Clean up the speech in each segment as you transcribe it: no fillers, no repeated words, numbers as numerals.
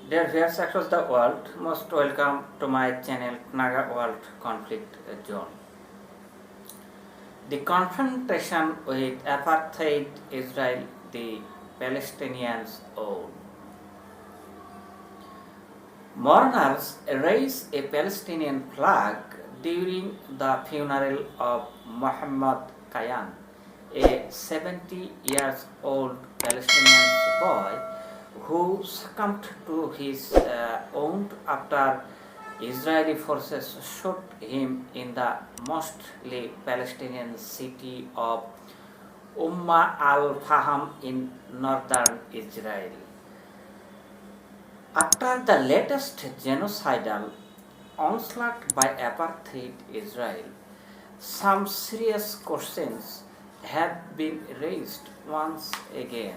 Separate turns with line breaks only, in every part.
Dear viewers across the world, most welcome to my channel NAGA World Conflict Zone. The confrontation with apartheid Israel, the Palestinians own. Mourners raise a Palestinian flag during the funeral of Muhammad Kayan, a 70 years old Palestinian boy who succumbed to his wound after Israeli forces shot him in the mostly Palestinian city of al-Faham in northern Israel. After the latest genocidal onslaught by apartheid Israel, some serious questions have been raised once again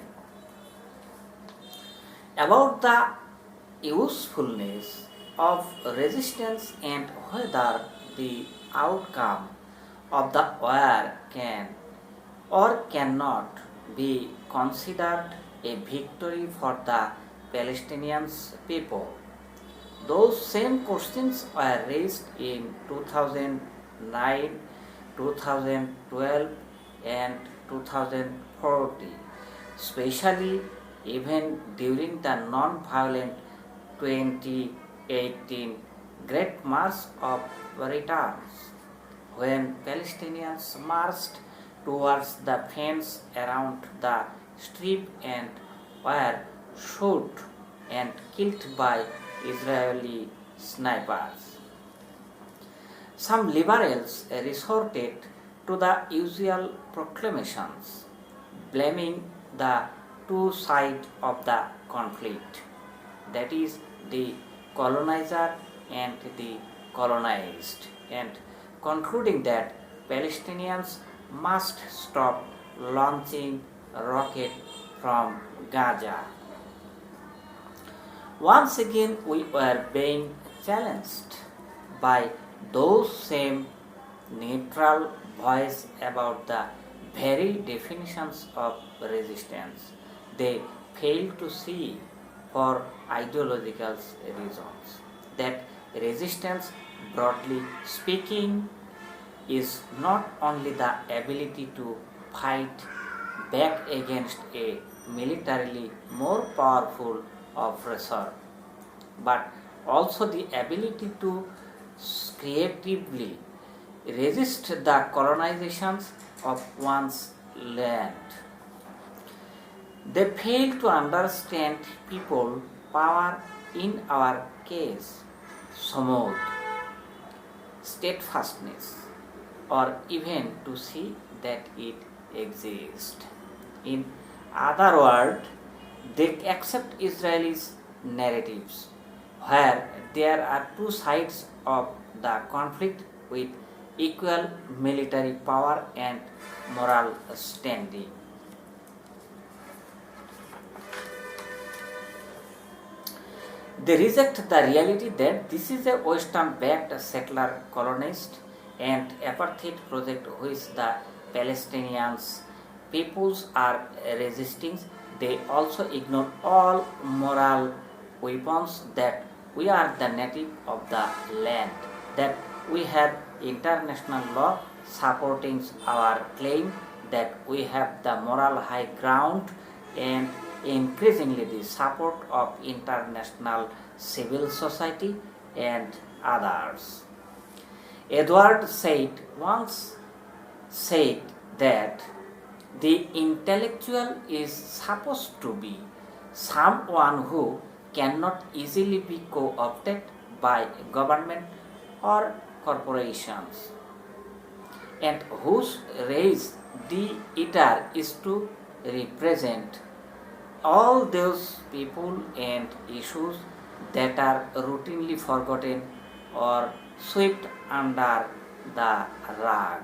about the usefulness of resistance and whether the outcome of the war can or cannot be considered a victory for the Palestinian people. Those same questions were raised in 2009, 2012 and 2014, especially even during the non-violent 2018 Great March of Returns, when Palestinians marched towards the fence around the strip and were shot and killed by Israeli snipers. Some liberals resorted to the usual proclamations, blaming the two sides of the conflict, that is, the colonizer and the colonized, and concluding that Palestinians must stop launching rockets from Gaza. Once again, we were being challenged by those same neutral voices about the very definitions of resistance they fail to see for ideological reasons. That resistance, broadly speaking, is not only the ability to fight back against a militarily more powerful oppressor, but also the ability to creatively resist the colonizations of one's land. They fail to understand people power, in our case, smooth, steadfastness, or even to see that it exists. In other words, they accept Israelis' narratives, where there are two sides of the conflict with equal military power and moral standing. They reject the reality that this is a Western-backed settler colonist and apartheid project which the Palestinians peoples are resisting. They also ignore all moral weapons, that we are the native of the land, that we have international law supporting our claim, that we have the moral high ground, and increasingly the support of international civil society and others. Edward Said once said that the intellectual is supposed to be someone who cannot easily be co-opted by government or corporations, and whose race the eater is to represent all those people and issues that are routinely forgotten or swept under the rug.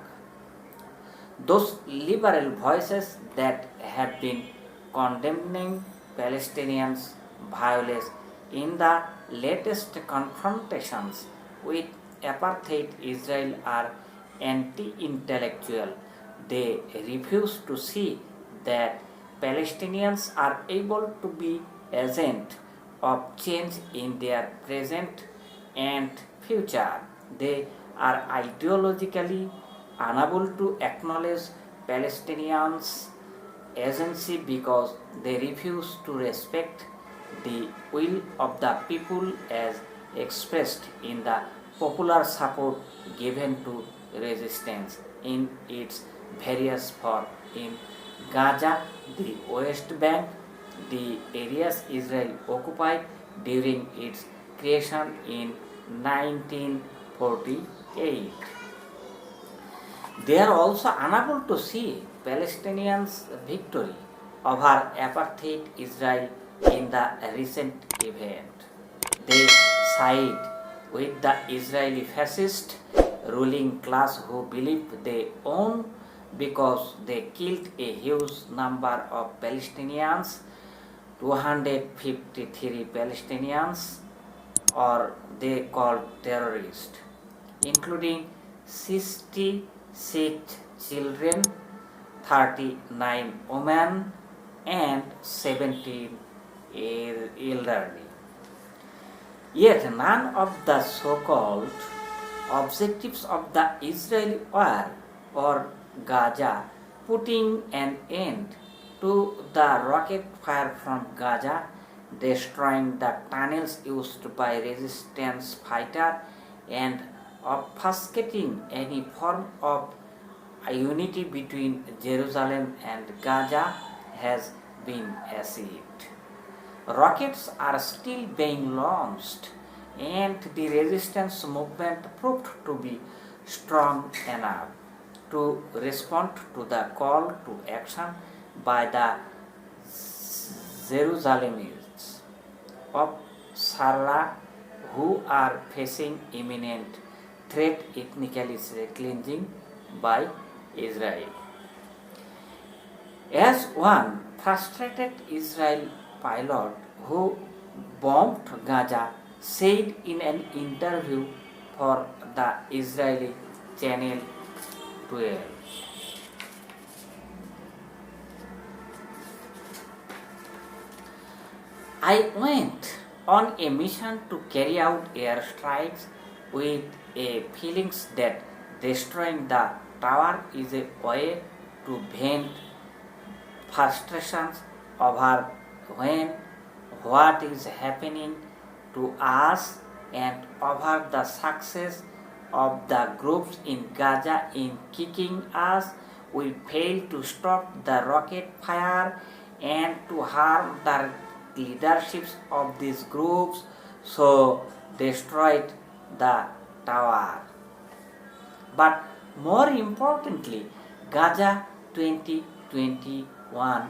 Those liberal voices that have been condemning Palestinians' violence in the latest confrontations with apartheid Israel are anti-intellectual. They refuse to see that Palestinians are able to be agents of change in their present and future. They are ideologically unable to acknowledge Palestinians' agency because they refuse to respect the will of the people as expressed in the popular support given to resistance in its various forms in Gaza, the West Bank, the areas Israel occupied during its creation in 1948. They are also unable to see Palestinians' victory over apartheid Israel in the recent event. They side with the Israeli fascist ruling class who believe they own because they killed a huge number of Palestinians, 253 Palestinians, or they called terrorists, including 66 children, 39 women, and 17 elderly. Yet none of the so-called objectives of the Israeli war or Gaza, putting an end to the rocket fire from Gaza, destroying the tunnels used by resistance fighters, and obfuscating any form of unity between Jerusalem and Gaza has been achieved. Rockets are still being launched, and the resistance movement proved to be strong enough to respond to the call to action by the Jerusalemites of Sarah who are facing imminent threat ethnically cleansing by Israel. As one frustrated Israel pilot who bombed Gaza said in an interview for the Israeli Channel.My. I went on a mission to carry out airstrikes with a feelings that destroying the tower is a way to vent frustrations over when what is happening to us and over the success of the groups in Gaza in kicking us. We failed to stop the rocket fire and to harm the leaderships of these groups, so destroyed the tower. But more importantly, Gaza 2021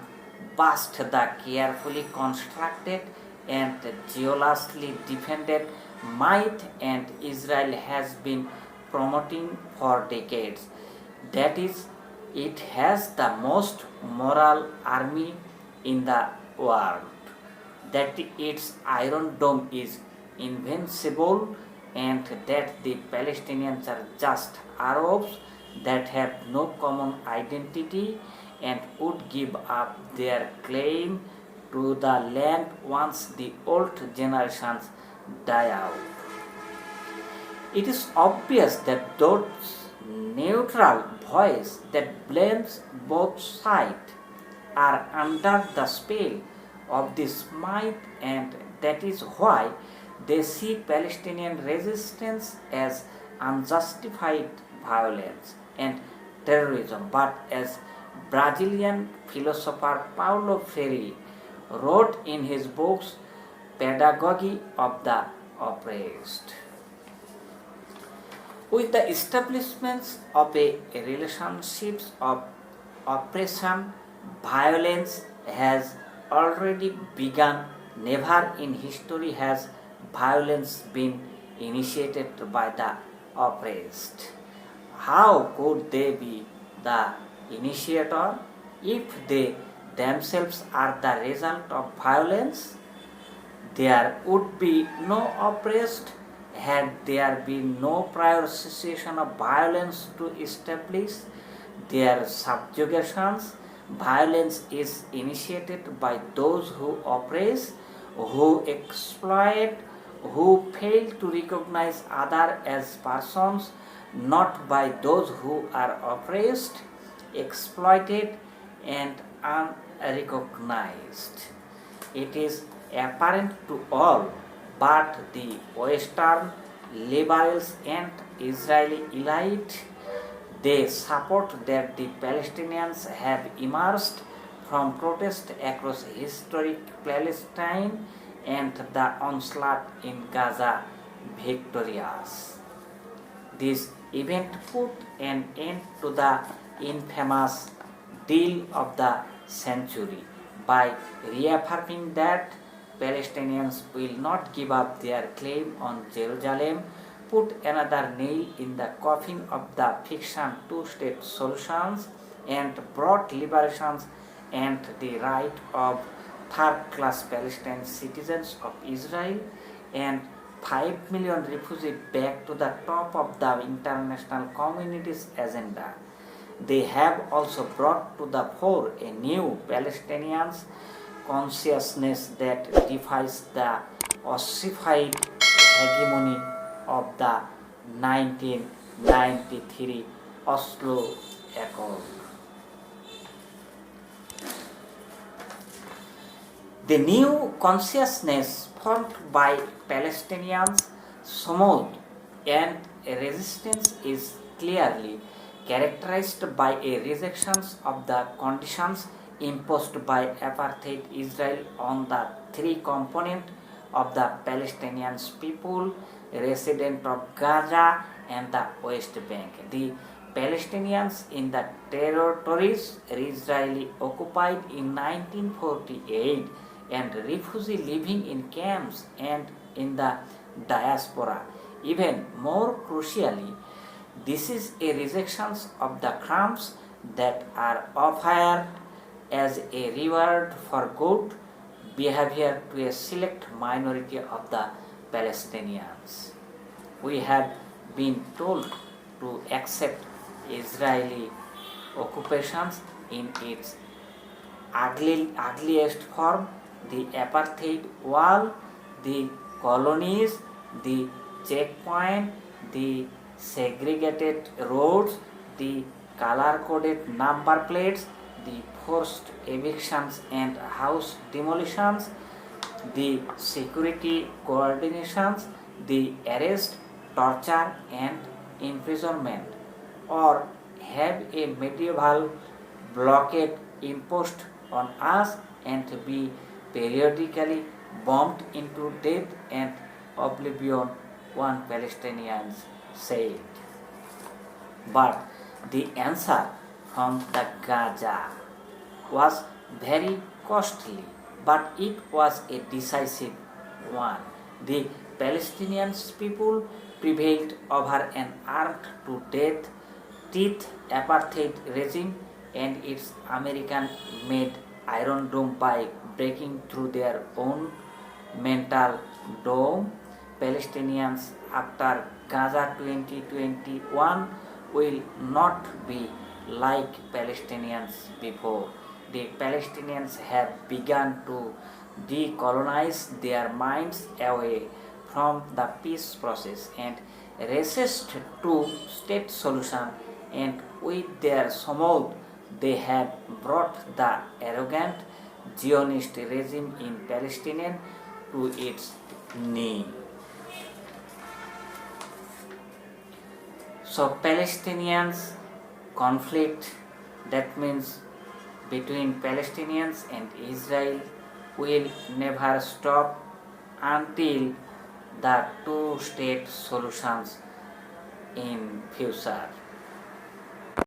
bust the carefully constructed and jealously defended might and Israel has been promoting for decades. That is, it has the most moral army in the world, that its Iron Dome is invincible, and that the Palestinians are just Arabs that have no common identity and would give up their claim to the land once the old generations die out. It is obvious that those neutral voices that blames both sides are under the spell of this might, and that is why they see Palestinian resistance as unjustified violence and terrorism. But as Brazilian philosopher Paulo Freire wrote in his books Pedagogy of the Oppressed, with the establishment of a relationships of oppression, violence has already begun. Never in history has violence been initiated by the oppressed. How could they be the initiator if they themselves are the result of violence? There would be no oppressed had there been no prior situation of violence to establish their subjugations. Violence is initiated by those who oppress who exploit, who fail to recognize others as persons, not by those who are oppressed, exploited, and unrecognized. It is apparent to all but the Western liberals and Israeli elite. They support that the Palestinians have emerged from protest across historic Palestine and the onslaught in Gaza victorious. This event put an end to the infamous deal of the century by reaffirming that Palestinians will not give up their claim on Jerusalem, put another nail in the coffin of the fiction two-state solutions, and brought liberations and the right of third-class Palestinian citizens of Israel and 5 million refugees back to the top of the international community's agenda. They have also brought to the fore a new Palestinian consciousness that defies the ossified hegemony of the 1993 Oslo Accord. The new consciousness formed by Palestinians smooth and a resistance is clearly characterized by a rejection of the conditions imposed by apartheid Israel on the three components of the Palestinian people resident of Gaza and the West Bank. The Palestinians in the territories Israeli occupied in 1948 and refugees living in camps and in the diaspora. Even more crucially, this is a rejection of the crumbs that are offered as a reward for good behavior to a select minority of the Palestinians. We have been told to accept Israeli occupations in its ugliest form, the apartheid wall, the colonies, the checkpoint, the segregated roads, the color-coded number plates, the forced evictions and house demolitions, the security coordinations, the arrest, torture and imprisonment, or have a medieval blockade imposed on us and be periodically bombed into death and oblivion, one Palestinian said. But the answer from the Gaza was very costly, but it was a decisive one. The Palestinian people prevailed over an armed to death teeth apartheid regime and its American-made Iron Dome by breaking through their own mental dome. Palestinians after Gaza 2021 will not be like Palestinians before. The Palestinians have begun to decolonize their minds away from the peace process and resist two-state solution, and with their smooth they have brought the arrogant Zionist regime in Palestine to its knee. So Palestinians conflict, that means between Palestinians and Israel, will never stop until the two-state solutions in future.